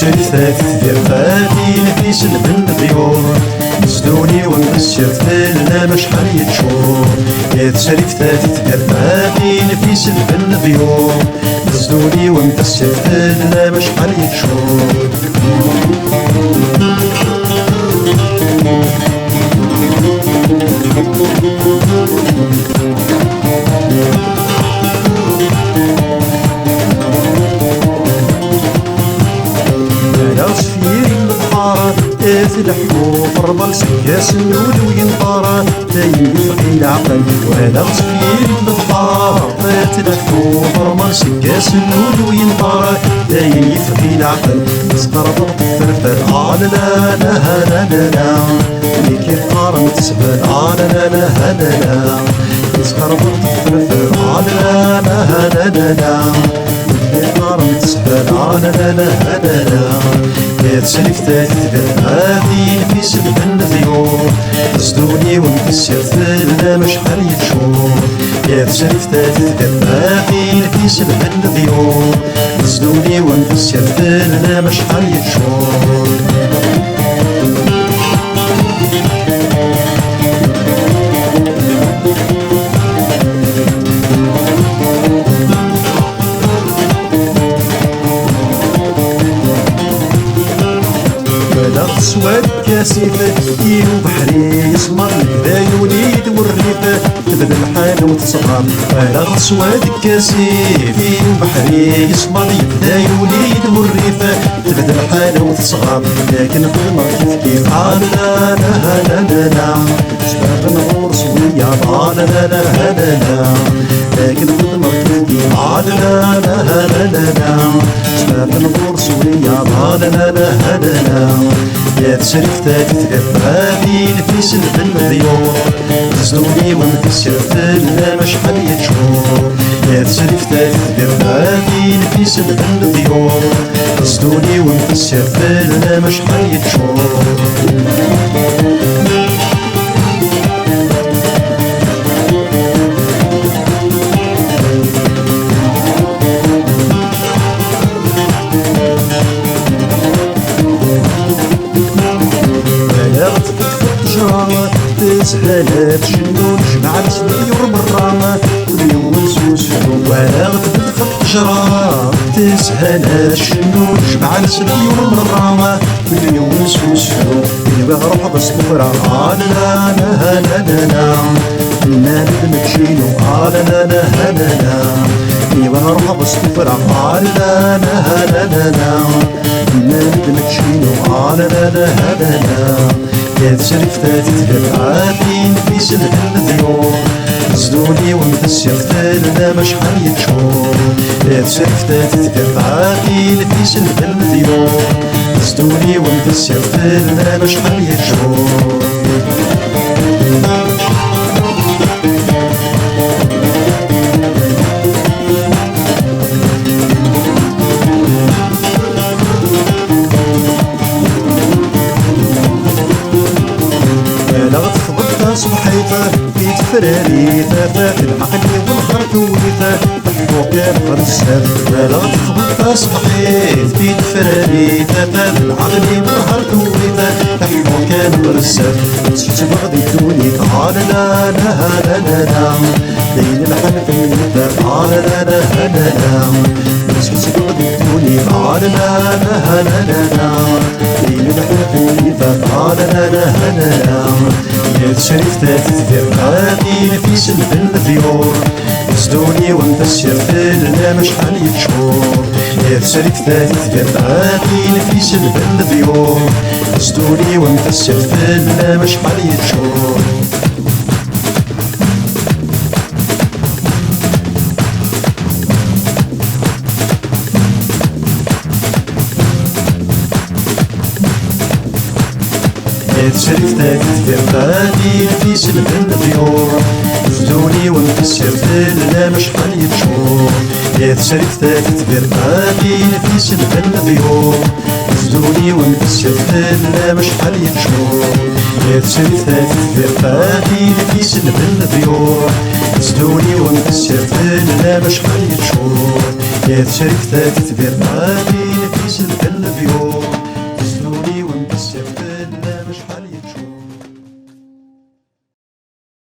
شريفة تدير غادي نفيس البن ضيور نسدوني ونسير ثلنا مش حالية شهور يا شريفة تدير غادي نفيس البن ضيور نسدوني ونسير ثلنا مش حالية شهور تلحقو فربل سكاس النول وينطارا دايم يفقي العقل وهذا غصفير بالضبار تلحقو فربل سكاس النول وينطارا دايم يفقي العقل تسقرب الفرفر لا لا لا لا لا لا اللي كيف قارن تسبل لا لا لا لا لا تسقرب الفرفر لا لا لا لا لا قارن تسبل لا لا لا لا لا يا تسلفتها تتبع غادي نفيس البن ضيور تصدوني ونكسر ثلنا مش حالية شهور يا تسلفتها تتبع غادي نفيس البن ضيور تصدوني ونكسر ثلنا مش حالية شهور سواد كاسيفة يلو بحري يسمر الكذاي وليد والريفة تبدا الحال وتصغر على سواد كاسيف يلو بحري يسمر الكذاي وليد والريفة تبدا الحال وتصغر لكن قمر كيف كيف لا لا لا لا لا سباب نغور سوية لا لا لا لا لا لكن قمر كيف كيف لا لا لا لا لا سباب نغور سوية لا لا لا لا لا يا تشرفتها تتقف غادي نفيس البن ضيور تزدوني ونكسر ثلنا مش حالية شهور يا تشرفتها تتقف غادي نفيس البن ضيور تزدوني ونكسر ثلنا مش حالية شهور تسهلت شنو جمعت ديور برا كل يوم نسوس ولا غدت في التجرة تسهلت شنو جمعت ديور برا كل يوم نسوس يبغى روح بس بكرة لا لا لا لا لا ما نمشينو لا لا لا لا لا يبغى روح بس بكرة لا لا لا لا لا ما نمشينو لا لا لا لا لا يا تشرفتها تتبع غادي نفيس البن ضيور تزدوني ونكسر ثلنا مش حالية شهور يا تشرفتها تتبع غادي نفيس البن ضيور تزدوني ونكسر ثلنا مش حالية شهور صبحيفة في تفراريفة فات العقل والخرط وليفة فوق يبقى السف لا تخبط صبحيت في تفراريفة فات العقل والخرط وليفة فوق يبقى السف تشتي بغضي توني لا لا لا لا لا لا بين الحلف والنفاق لا لا لا لا لا تشتي بغضي توني لا لا لا لا لا لا بين الحلف والنفاق لا لا لا لا يا تشرفتها تتبع غادي نفيس البن ضيور تزدوني ونكسر ثلنا مش حالية شهور يا تشرفتها تتبع غادي نفيس البن ضيور تزدوني ونكسر ثلنا مش حالية شهور شرفتها تتبع غادي نفيس البن ضيور تزدوني ونكسر ثلنا مش حالية شهور يا شرفتها تتبع غادي نفيس البن ضيور تزدوني ونكسر ثلنا مش حالية شهور يا شرفتها تتبع غادي نفيس البن ضيور تزدوني ونكسر ثلنا مش حالية شهور يا شرفتها تتبع غادي نفيس البن ضيور